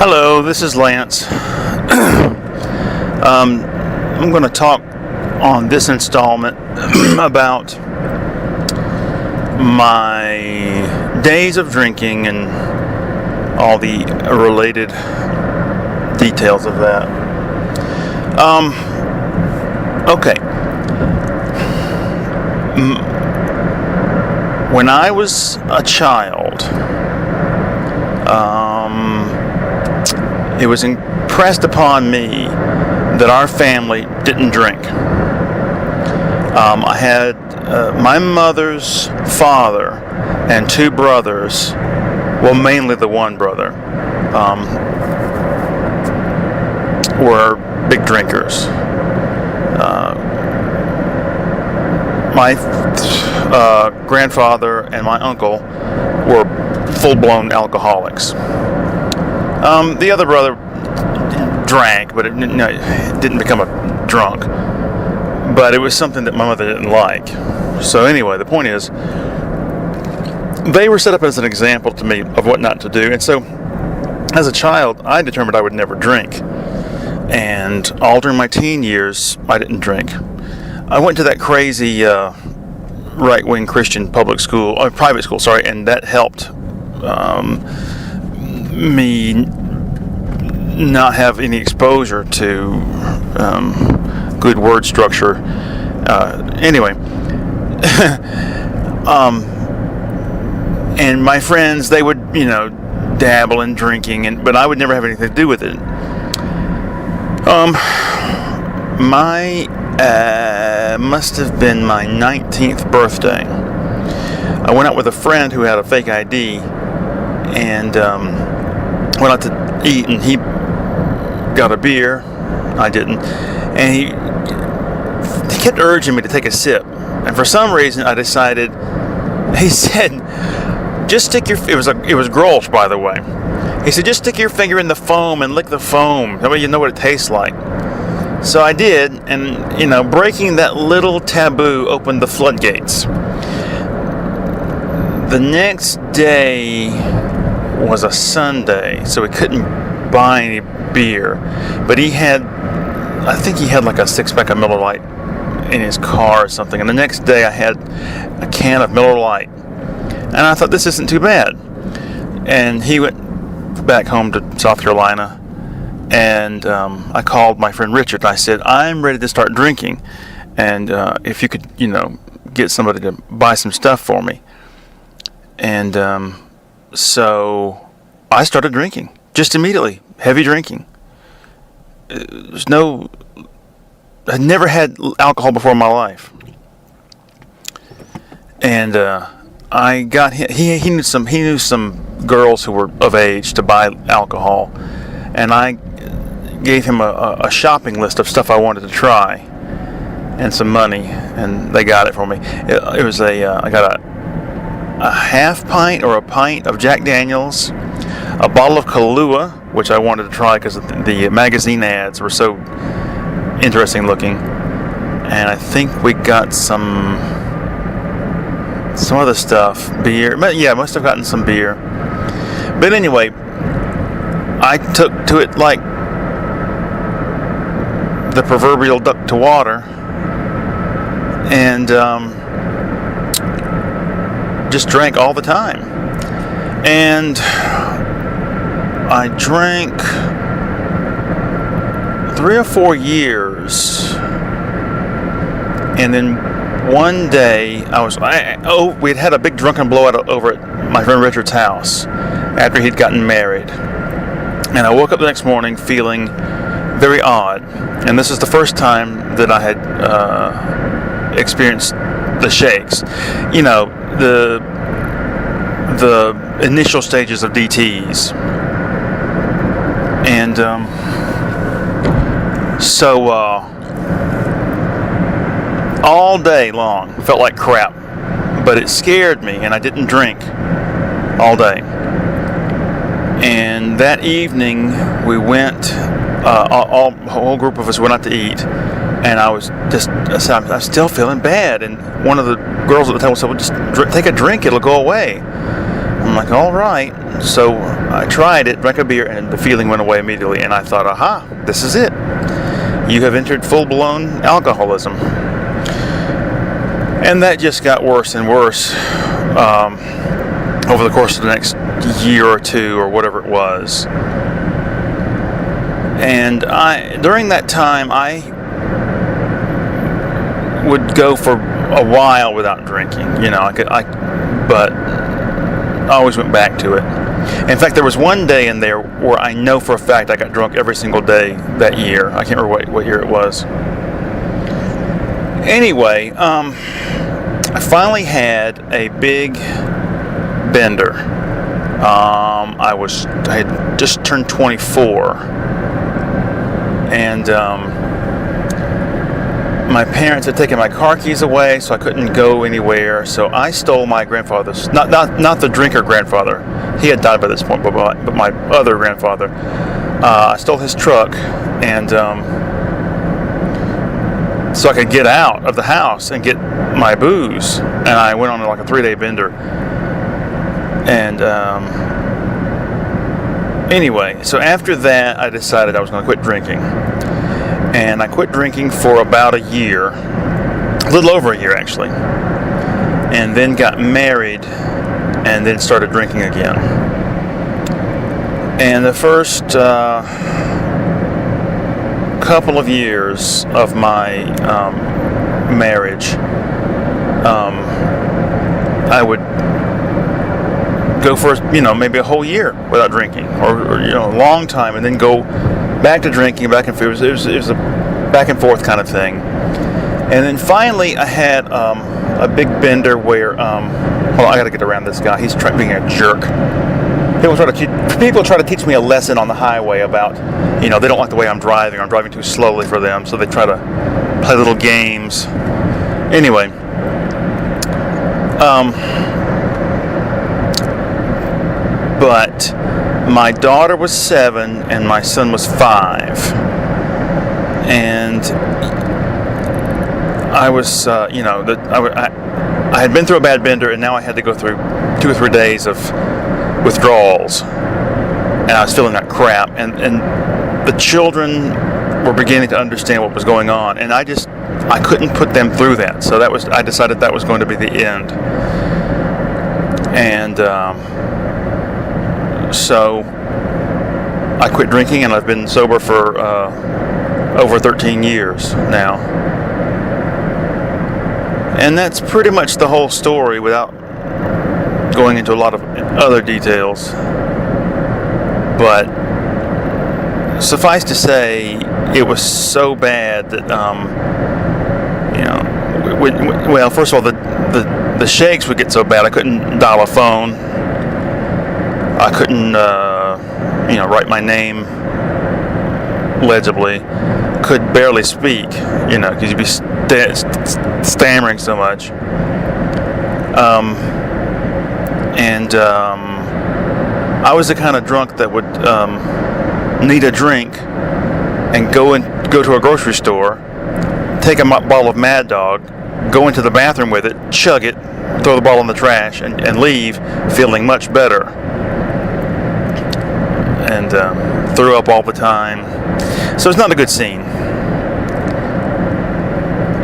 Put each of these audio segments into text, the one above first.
Hello, this is Lance. I'm going to talk on this installment about my days of drinking and all the related details of that. Okay. When I was a child, it was impressed upon me that our family didn't drink. I had my mother's father and two brothers, well, mainly the one brother, were big drinkers. My grandfather and my uncle were full-blown alcoholics. The other brother drank, but it didn't become a drunk. But it was something that my mother didn't like. So anyway, the point is, they were set up as an example to me of what not to do. And so, as a child, I determined I would never drink. And all during my teen years, I didn't drink. I went to that crazy right-wing Christian private school, and that helped me not have any exposure to good word structure. Anyway, and my friends, they would, dabble in drinking, but I would never have anything to do with it. Must have been my 19th birthday. I went out with a friend who had a fake ID, and went out to eat, and he got a beer. I didn't, and he kept urging me to take a sip, and for some reason I decided. He said, "Just stick your." It was Grolsch, by the way. He said, "Just stick your finger in the foam and lick the foam. That way you know what it tastes like." So I did, and breaking that little taboo opened the floodgates. The next day was a Sunday, so we couldn't buy any beer. But I think he had like a 6-pack of Miller Lite in his car or something. And the next day I had a can of Miller Lite. And I thought, this isn't too bad. And he went back home to South Carolina. And I called my friend Richard. I said, I'm ready to start drinking. And if you could, get somebody to buy some stuff for me. And so I started drinking. Just immediately. Heavy drinking. I'd never had alcohol before in my life. And I got him. He knew some girls who were of age to buy alcohol. And I gave him a shopping list of stuff I wanted to try, and some money, and they got it for me. It was I got a half pint or a pint of Jack Daniels, a bottle of Kahlua, which I wanted to try because the magazine ads were so interesting looking, and I think we got some other stuff, beer. Yeah, must have gotten some beer. But anyway, I took to it like the proverbial duck to water, and just drank all the time. And I drank 3 or 4 years, and then one day we'd had a big drunken blowout over at my friend Richard's house after he'd gotten married. And I woke up the next morning feeling very odd. And this is the first time that I had experienced the shakes. The initial stages of DTs. And so all day long felt like crap. But it scared me, and I didn't drink all day. And that evening, we went, a whole group of us went out to eat, and I was I'm still feeling bad. And one of the girls at the table said, well, just take a drink, it'll go away. I'm I'm like, all right. So I tried it, drank a beer, and the feeling went away immediately. And I thought, aha, this is it. You have entered full-blown alcoholism. And that just got worse and worse over the course of the next year or two, or whatever it was. And during that time, I would go for a while without drinking. But I always went back to it. In fact, there was one day in there where I know for a fact I got drunk every single day that year. I can't remember what year it was. Anyway, I finally had a big bender. I had just turned 24, and my parents had taken my car keys away, so I couldn't go anywhere. So I stole my grandfather's, not the drinker grandfather. He had died by this point, but my other grandfather. I stole his truck, and so I could get out of the house and get my booze. And I went on like a 3-day bender. And anyway, so after that, I decided I was going to quit drinking. And I quit drinking for about a year, a little over a year actually. And then got married, and then started drinking again. And the first couple of years of my marriage, I would go for maybe a whole year without drinking, or a long time, and then go back to drinking, back and forth. It was a back and forth kind of thing. And then finally, I had a big bender where hold on, I got to get around this guy. He's being a jerk. People try to teach me a lesson on the highway about, they don't like the way I'm driving, or I'm driving too slowly for them, so they try to play little games. Anyway, but my daughter was 7 and my son was 5, and I was, I had been through a bad bender, and now I had to go through 2 or 3 days of withdrawals, and I was feeling like crap, and the children were beginning to understand what was going on, and I couldn't put them through that. So I decided that was going to be the end, and so I quit drinking, and I've been sober for over 13 years now. And that's pretty much the whole story without going into a lot of other details. But suffice to say, it was so bad that, well, first of all, the shakes would get so bad I couldn't dial a phone. I couldn't, write my name legibly. Could barely speak, because you'd be stammering so much. I was the kind of drunk that would need a drink and go to a grocery store, take a bottle of Mad Dog, go into the bathroom with it, chug it, throw the bottle in the trash, and leave feeling much better. And threw up all the time. So it's not a good scene.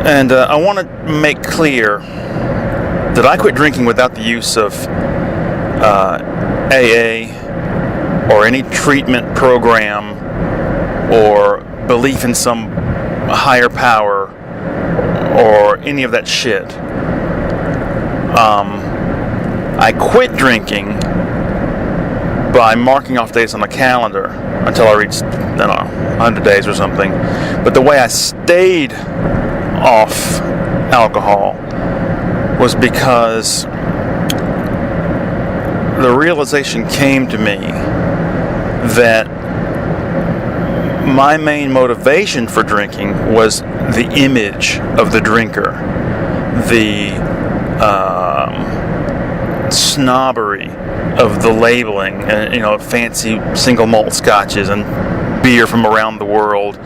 And I want to make clear that I quit drinking without the use of AA or any treatment program or belief in some higher power or any of that shit. I quit drinking by marking off days on the calendar until I reached, 100 days or something. But the way I stayed off alcohol was because the realization came to me that my main motivation for drinking was the image of the drinker, the snobbery of the labeling, fancy single malt scotches and beer from around the world,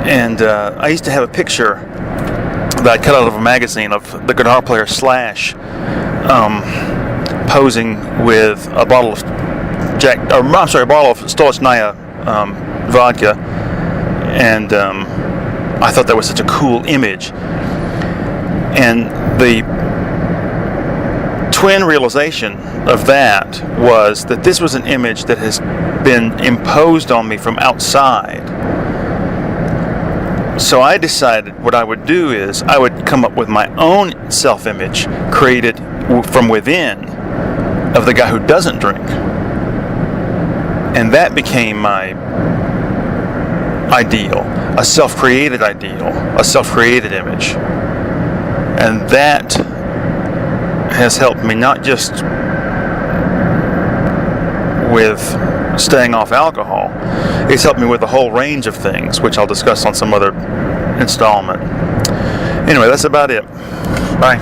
and I used to have a picture that I cut out of a magazine of the guitar player Slash, posing with a bottle of a bottle of Stolichnaya vodka, and I thought that was such a cool image. And the twin realization of that was that this was an image that has been imposed on me from outside. So I decided what I would do is I would come up with my own self-image created from within of the guy who doesn't drink. And that became my ideal, a self-created ideal, a self-created image. And that has helped me not just with staying off alcohol, it's helped me with a whole range of things, which I'll discuss on some other installment. Anyway, that's about it. Bye.